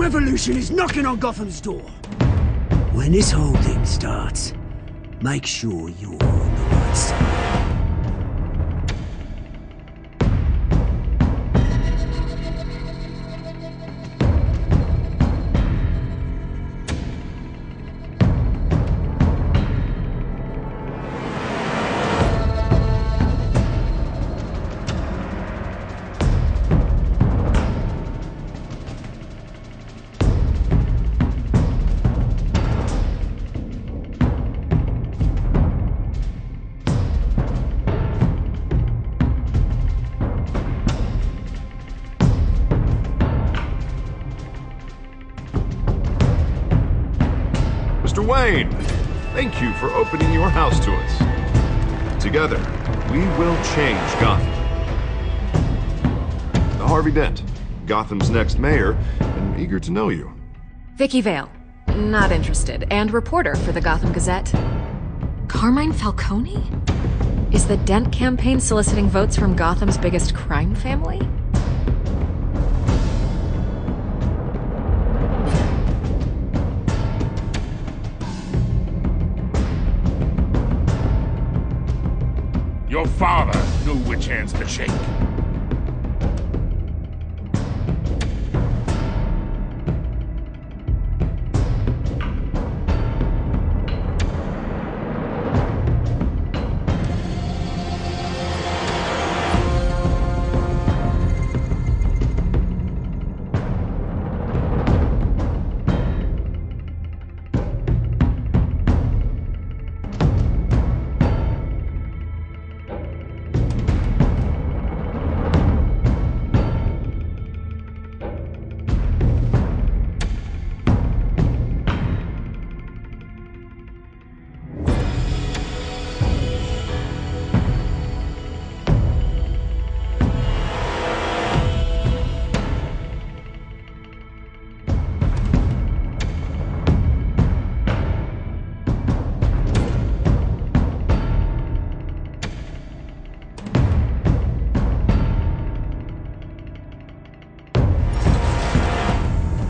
revolution is knocking on Gotham's door. When this whole thing starts, make sure you're on the right side. Mr. Wayne, thank you for opening your house to us. Together, we will change Gotham. Harvey Dent, Gotham's next mayor, and eager to know you. Vicky Vale, not interested, and reporter for the Gotham Gazette. Carmine Falcone? Is the Dent campaign soliciting votes from Gotham's biggest crime family? Your father knew which hands to shake.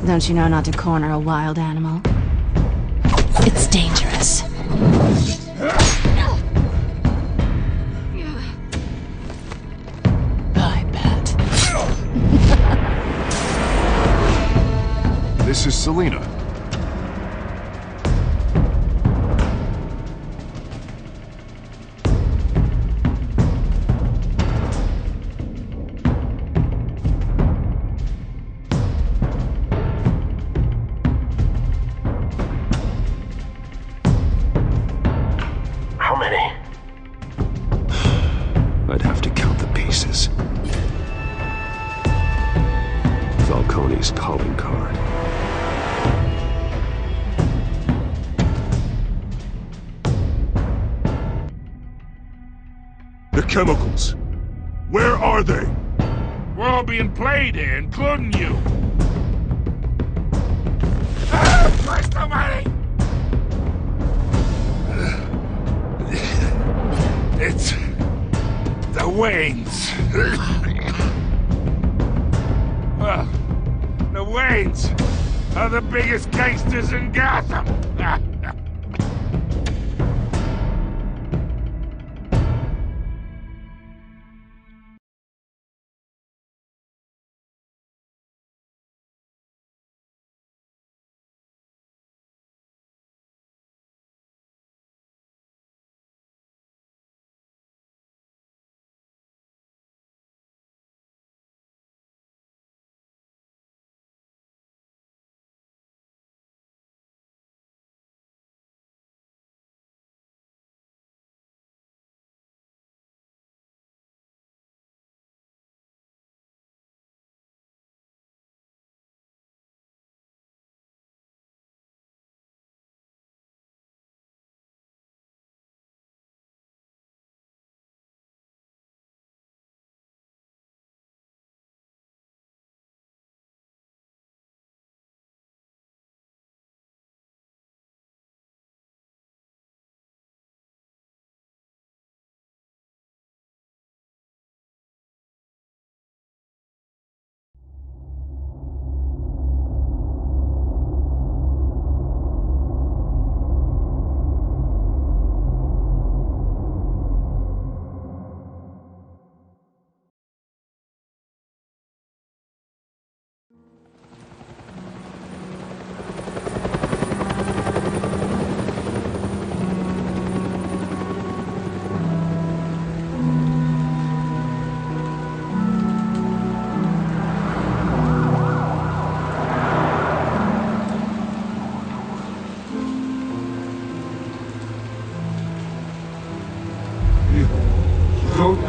Don't you know not to corner a wild animal? It's dangerous. I bet. This is Selina. I'd have to count the pieces. Falcone's calling card. The chemicals. Where are they? We're all being played here, including you. Where's the money? It's the Waynes. Well, the Waynes are the biggest gangsters in Gotham.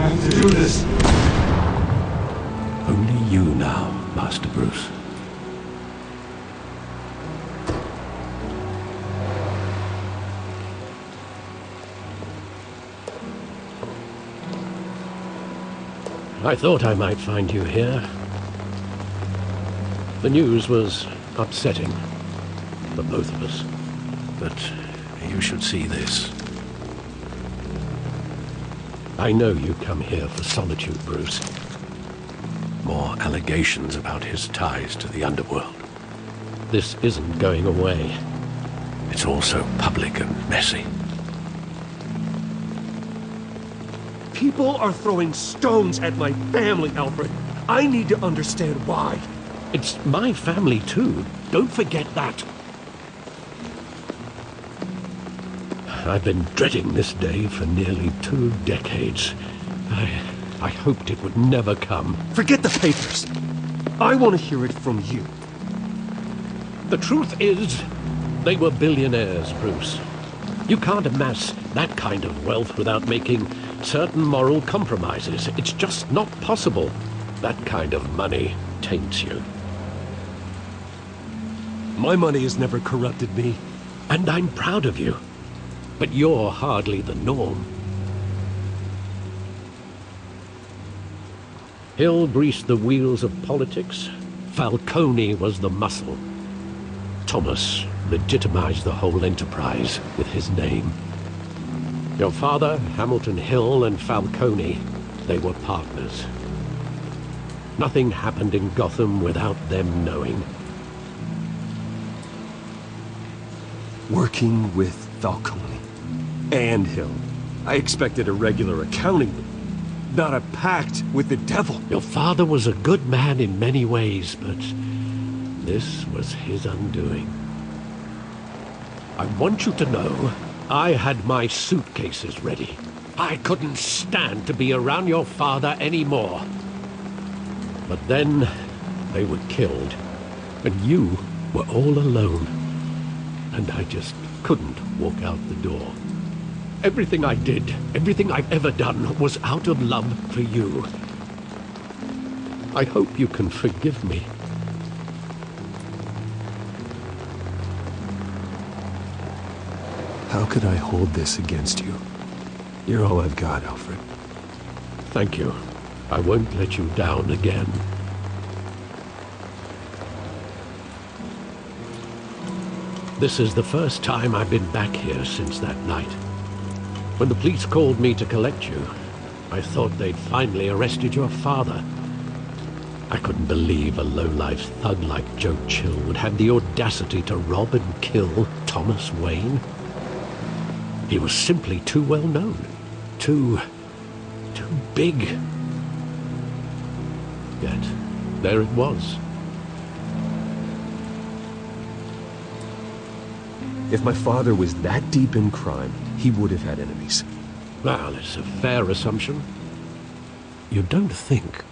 have to do this. Only you now, Master Bruce. I thought I might find you here. The news was upsetting for both of us. But you should see this. I know you come here for solitude, Bruce. More allegations about his ties to the underworld. This isn't going away. It's all so public and messy. People are throwing stones at my family, Alfred. I need to understand why. It's my family, too. Don't forget that. I've been dreading this day for nearly 2 decades. I hoped it would never come. Forget the papers. I want to hear it from you. The truth is, they were billionaires, Bruce. You can't amass that kind of wealth without making certain moral compromises. It's just not possible. That kind of money taints you. My money has never corrupted me. And I'm proud of you. But you're hardly the norm. Hill greased the wheels of politics. Falcone was the muscle. Thomas legitimized the whole enterprise with his name. Your father, Hamilton Hill, and Falcone, they were partners. Nothing happened in Gotham without them knowing. Working with Falcone and Hill. I expected a regular accounting, not a pact with the devil. Your father was a good man in many ways, but this was his undoing. I want you to know, I had my suitcases ready. I couldn't stand to be around your father anymore. But then, they were killed, and you were all alone. And I just couldn't walk out the door. Everything I did, everything I've ever done, was out of love for you. I hope you can forgive me. How could I hold this against you? You're all I've got, Alfred. Thank you. I won't let you down again. This is the first time I've been back here since that night. When the police called me to collect you, I thought they'd finally arrested your father. I couldn't believe a low-life thug like Joe Chill would have the audacity to rob and kill Thomas Wayne. He was simply too well known. Too big. Yet, there it was. If my father was that deep in crime, he would have had enemies. Well, it's a fair assumption. You don't think.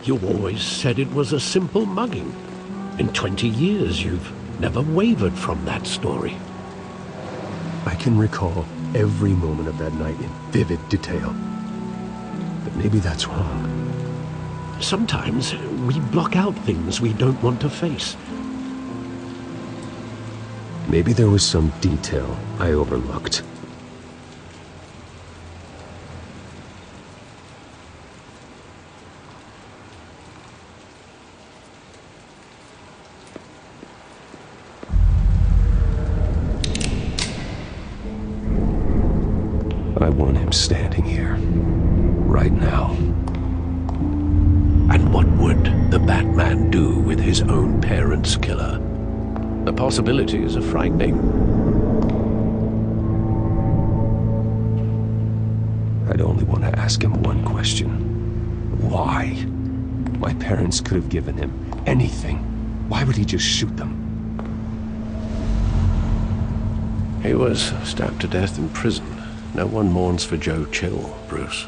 You always said it was a simple mugging. In 20 years, you've never wavered from that story. I can recall every moment of that night in vivid detail. But maybe that's wrong. Sometimes we block out things we don't want to face. Maybe there was some detail I overlooked. I want him standing here, right now. And what would the Batman do with his own parents' killer? The possibilities are frightening. I'd only want to ask him one question. Why? My parents could have given him anything. Why would he just shoot them? He was stabbed to death in prison. No one mourns for Joe Chill, Bruce.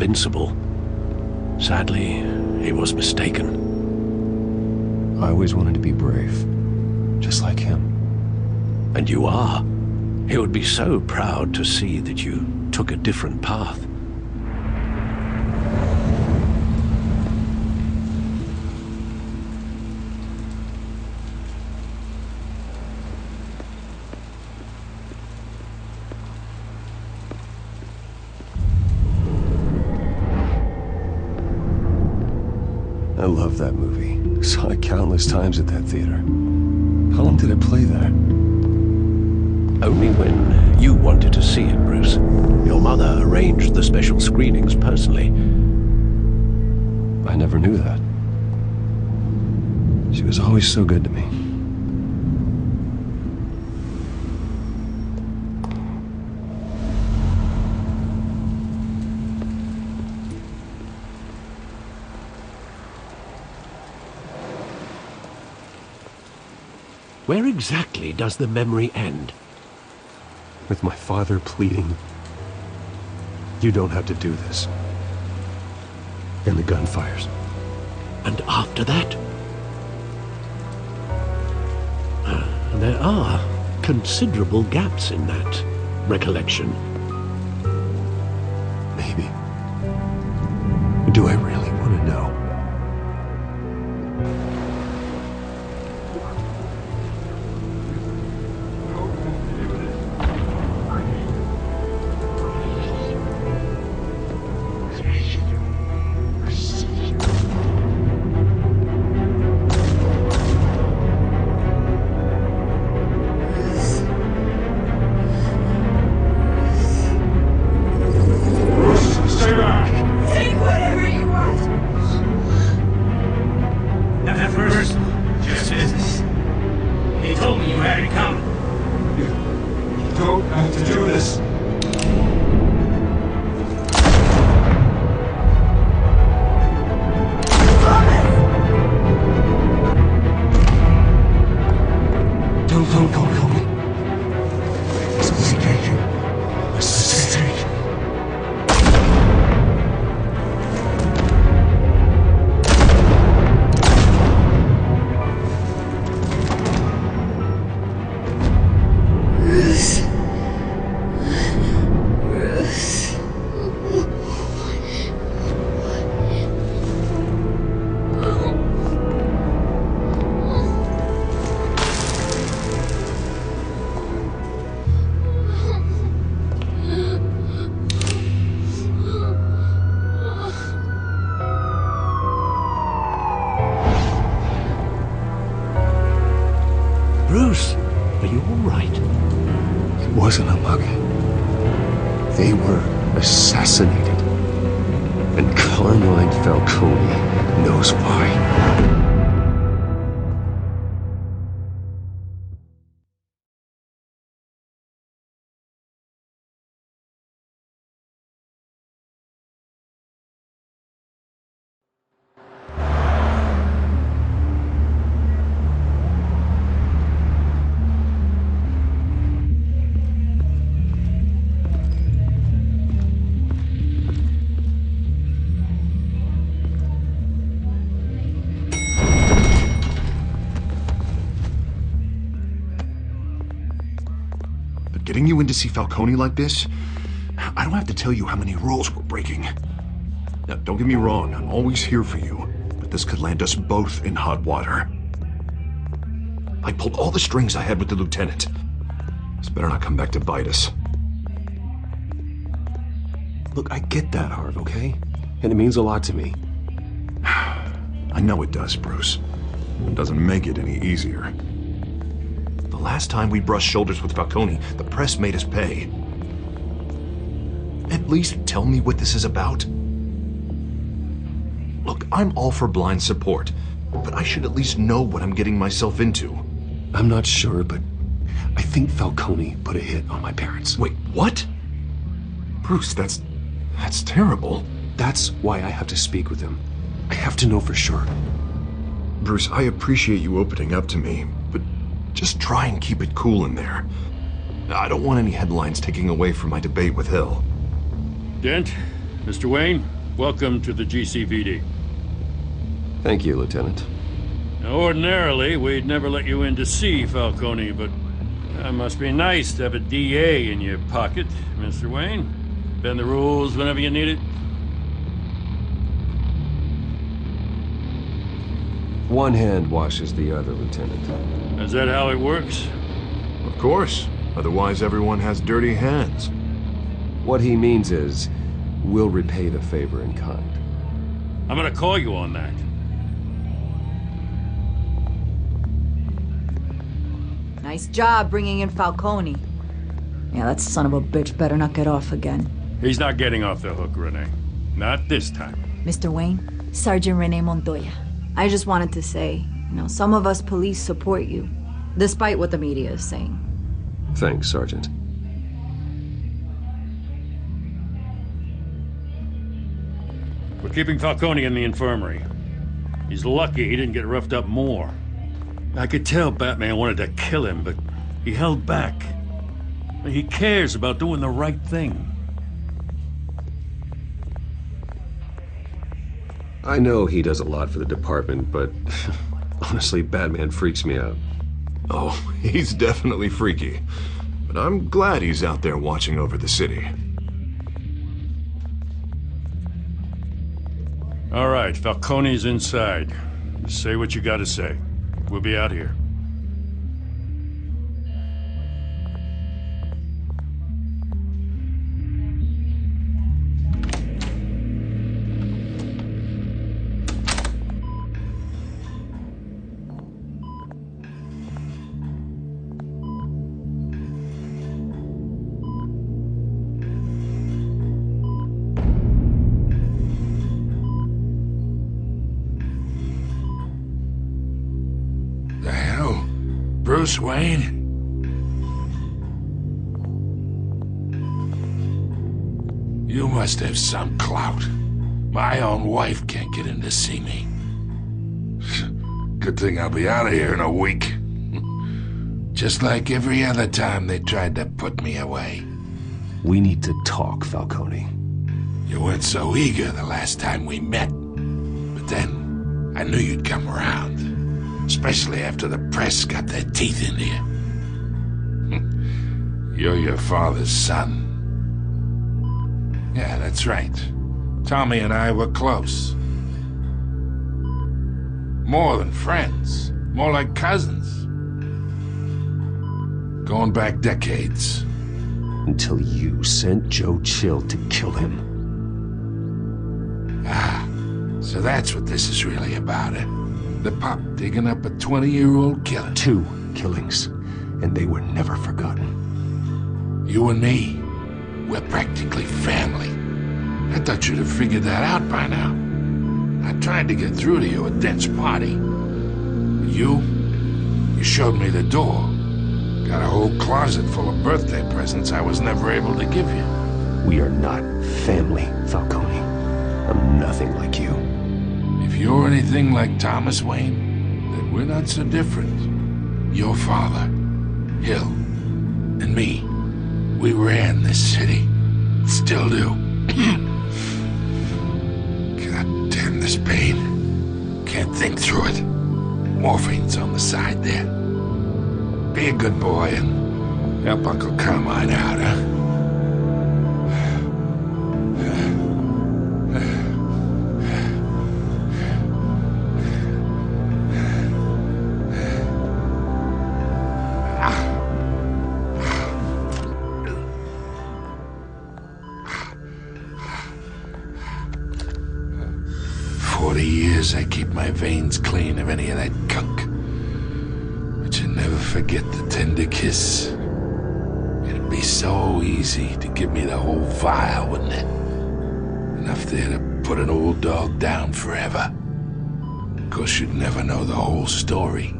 invincible. Sadly, he was mistaken. I always wanted to be brave, just like him. And you are. He would be so proud to see that you took a different path. I love that movie. Saw it countless times at that theater. How long did it play there? Only when you wanted to see it, Bruce. Your mother arranged the special screenings personally. I never knew that. She was always so good to me. Where exactly does the memory end? With my father pleading, "You don't have to do this." And the gun fires. And after that? There are considerable gaps in that recollection. Maybe. Do I really want to know? Bruce, are you all right? It wasn't a mug. They were assassinated. And Carmine Falcone knows why. Getting you in to see Falcone like this, I don't have to tell you how many rules we're breaking. Now, don't get me wrong, I'm always here for you, but this could land us both in hot water. I pulled all the strings I had with the lieutenant. This better not come back to bite us. Look, I get that, Harv, okay? And it means a lot to me. I know it does, Bruce. It doesn't make it any easier. The last time we brushed shoulders with Falcone, the press made us pay. At least tell me what this is about. Look, I'm all for blind support, but I should at least know what I'm getting myself into. I'm not sure, but I think Falcone put a hit on my parents. Wait, what? Bruce, that's terrible. That's why I have to speak with him. I have to know for sure. Bruce, I appreciate you opening up to me, but just try and keep it cool in there. I don't want any headlines taking away from my debate with Hill. Dent, Mr. Wayne, welcome to the GCVD. Thank you, Lieutenant. Now, ordinarily, we'd never let you in to see Falcone, but it must be nice to have a DA in your pocket, Mr. Wayne. Bend the rules whenever you need it. One hand washes the other, Lieutenant. Is that how it works? Of course. Otherwise, everyone has dirty hands. What he means is, we'll repay the favor in kind. I'm gonna call you on that. Nice job bringing in Falcone. Yeah, that son of a bitch better not get off again. He's not getting off the hook, Renee. Not this time. Mr. Wayne, Sergeant Renee Montoya. I just wanted to say, some of us police support you, despite what the media is saying. Thanks, Sergeant. We're keeping Falcone in the infirmary. He's lucky he didn't get roughed up more. I could tell Batman wanted to kill him, but he held back. He cares about doing the right thing. I know he does a lot for the department, but honestly, Batman freaks me out. Oh, he's definitely freaky. But I'm glad he's out there watching over the city. All right, Falcone's inside. Say what you gotta say. We'll be out here. Bruce Wayne? You must have some clout. My own wife can't get in to see me. Good thing I'll be out of here in a week. Just like every other time they tried to put me away. We need to talk, Falcone. You weren't so eager the last time we met. But then, I knew you'd come around. Especially after the press got their teeth into you. You're your father's son. Yeah, that's right. Tommy and I were close. More than friends. More like cousins. Going back decades. Until you sent Joe Chill to kill him. Ah, so that's what this is really about, eh? The pup digging up a 20-year-old killer. 2 killings, and they were never forgotten. You and me, we're practically family. I thought you'd have figured that out by now. I tried to get through to you at Dent's party. You showed me the door. Got a whole closet full of birthday presents I was never able to give you. We are not family, Falcone. I'm nothing like you. If you're anything like Thomas Wayne, then we're not so different. Your father, Hill, and me, we ran this city. Still do. God damn this pain. Can't think through it. Morphine's on the side there. Be a good boy and help Uncle Carmine out, huh? 40 years I keep my veins clean of any of that gunk. But you never forget the tender kiss. It'd be so easy to give me the whole vial, wouldn't it? Enough there to put an old dog down forever. Of course, you'd never know the whole story.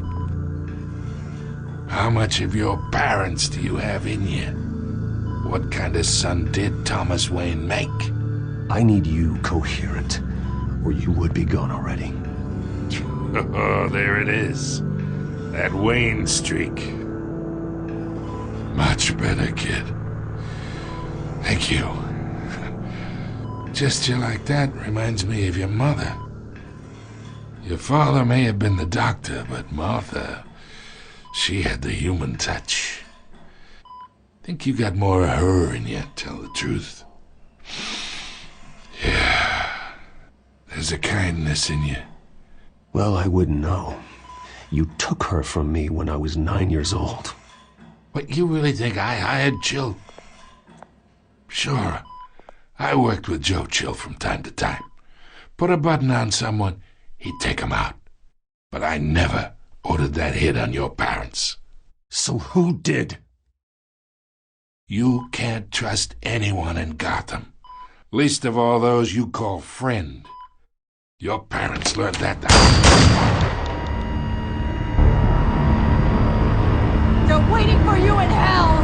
How much of your parents do you have in you? What kind of son did Thomas Wayne make? I need you coherent, or you would be gone already. Oh, there it is. That Wayne streak. Much better, kid. Thank you. gesture like that reminds me of your mother. Your father may have been the doctor, but Martha, she had the human touch. Think you got more of her in you, tell the truth. Yeah, there's a kindness in you. Well, I wouldn't know. You took her from me when I was 9 years old. What, you really think I hired Chill? Sure, I worked with Joe Chill from time to time. Put a button on someone, he'd take him out. But I never ordered that hit on your parents. So who did? You can't trust anyone in Gotham. Least of all those you call friend. Your parents learned that the They're waiting for you in hell!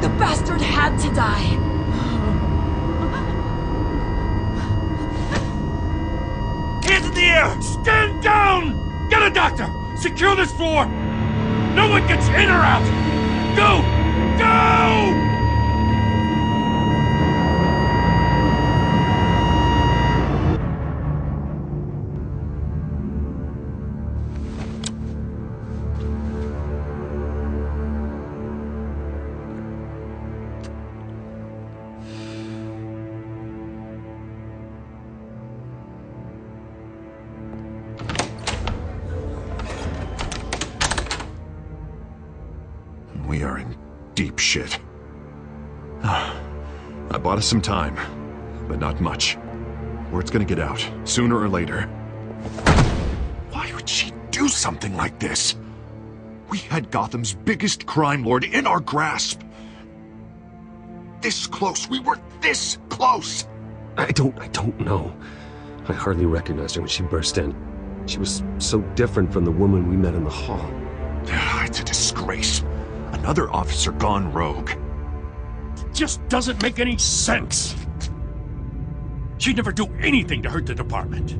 The bastard had to die! Hands in the air! Stand down! Get a doctor! Secure this floor! No one gets in or out! Go! Go! We are in deep shit. I bought us some time, but not much. Word's gonna get out, sooner or later. Why would she do something like this? We had Gotham's biggest crime lord in our grasp. This close, we were this close! I don't know. I hardly recognized her when she burst in. She was so different from the woman we met in the hall. It's a disgrace. Another officer gone rogue. Just doesn't make any sense. She'd never do anything to hurt the department.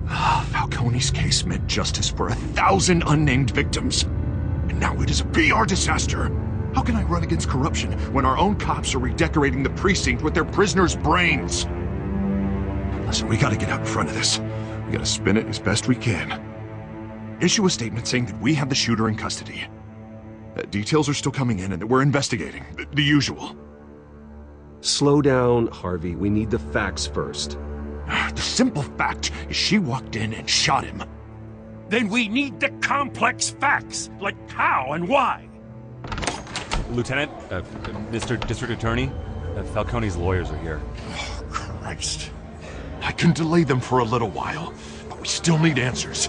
Falcone's case meant justice for 1,000 unnamed victims. And now it is a PR disaster. How can I run against corruption when our own cops are redecorating the precinct with their prisoners' brains? Listen, we gotta get out in front of this. We gotta spin it as best we can. Issue a statement saying that we have the shooter in custody. Details are still coming in and that we're investigating. The usual. Slow down, Harvey. We need the facts first. The simple fact is she walked in and shot him. Then we need the complex facts, like how and why. Lieutenant, Mr. District Attorney, Falcone's lawyers are here. Oh, Christ. I can delay them for a little while, but we still need answers.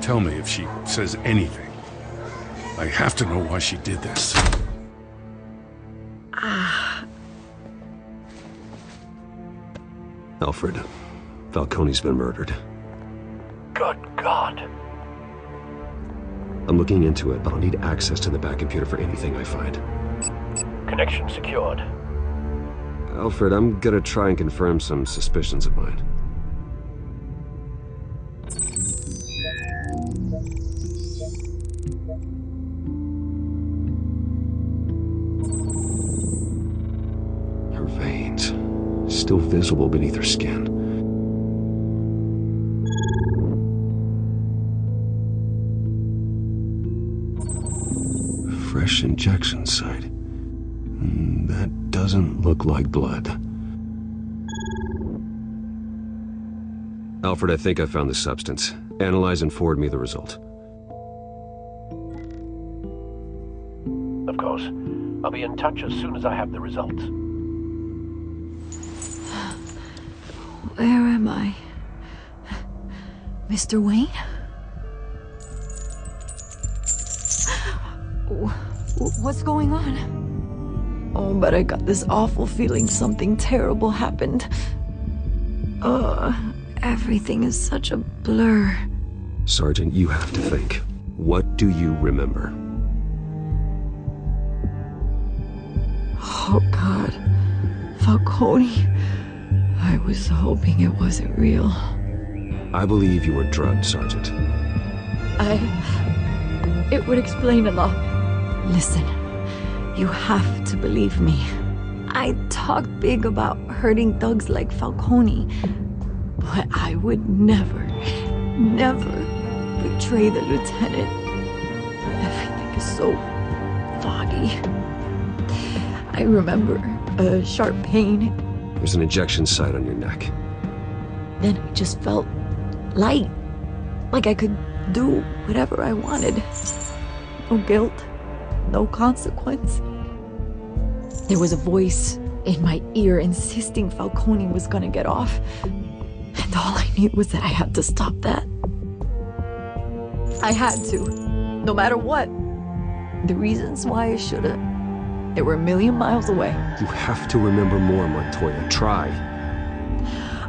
Tell me if she says anything. I have to know why she did this. Alfred, Falcone's been murdered. Good God. I'm looking into it, but I'll need access to the back computer for anything I find. Connection secured. Alfred, I'm gonna try and confirm some suspicions of mine. Her veins, still visible beneath her skin. Fresh injection site. That doesn't look like blood. Alfred, I think I found the substance. Analyze and forward me the result. Of course. I'll be in touch as soon as I have the results. Where am I? Mr. Wayne? What's going on? Oh, but I got this awful feeling something terrible happened. Everything is such a blur. Sergeant, you have to think. What do you remember? Oh, God. Falcone. I was hoping it wasn't real. I believe you were drugged, Sergeant. It would explain a lot. Listen, you have to believe me. I talk big about hurting thugs like Falcone, but I would never betray the lieutenant. Everything is so foggy. I remember a sharp pain. There's an injection site on your neck. Then I just felt light. Like I could do whatever I wanted. No guilt, no consequence. There was a voice in my ear insisting Falcone was gonna get off. And all I knew was that I had to stop that. I had to, no matter what. The reasons why I should've, they were a million miles away. You have to remember more, Montoya. Try.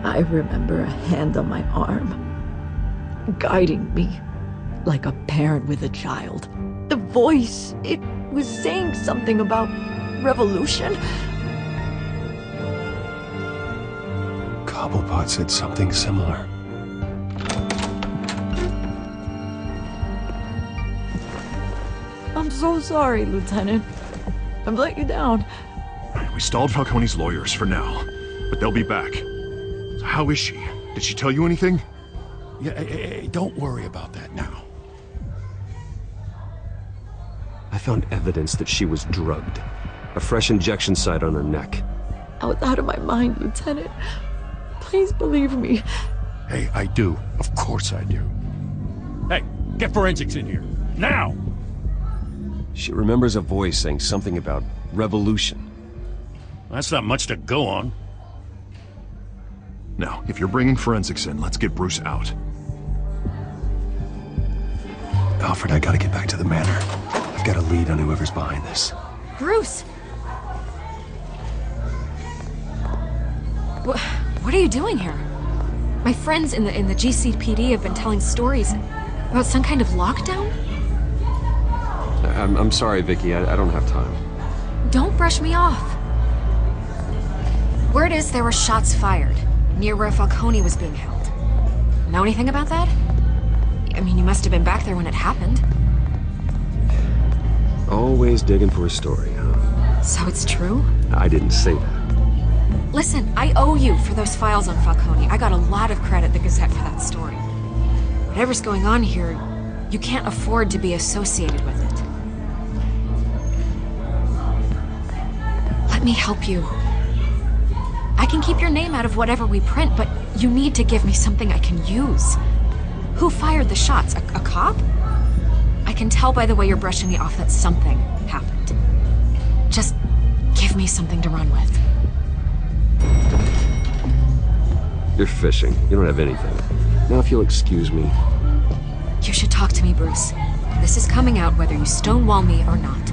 I remember a hand on my arm, guiding me like a parent with a child. The voice, it was saying something about revolution. Cobblepot said something similar. I'm so sorry, Lieutenant. I've let you down. We stalled Falcone's lawyers for now, but they'll be back. So how is she? Did she tell you anything? Yeah, hey, don't worry about that now. I found evidence that she was drugged. A fresh injection site on her neck. I was out of my mind, Lieutenant. Please believe me. Hey, I do. Of course I do. Hey, get forensics in here. Now! She remembers a voice saying something about revolution. That's not much to go on. Now, if you're bringing forensics in, let's get Bruce out. Alfred, I gotta get back to the manor. I've got a lead on whoever's behind this. Bruce! What are you doing here? My friends in the GCPD have been telling stories about some kind of lockdown? I'm sorry, Vicky. I don't have time. Don't brush me off. Word is there were shots fired near where Falcone was being held. Know anything about that? I mean, you must have been back there when it happened. Always digging for a story, huh? So it's true? I didn't say that. Listen, I owe you for those files on Falcone. I got a lot of credit at the Gazette for that story. Whatever's going on here, you can't afford to be associated with it. Let me help you. I can keep your name out of whatever we print, but you need to give me something I can use. Who fired the shots? A cop? I can tell by the way you're brushing me off that something happened. Just give me something to run with. You're fishing. You don't have anything. Now if you'll excuse me. You should talk to me, Bruce. This is coming out whether you stonewall me or not.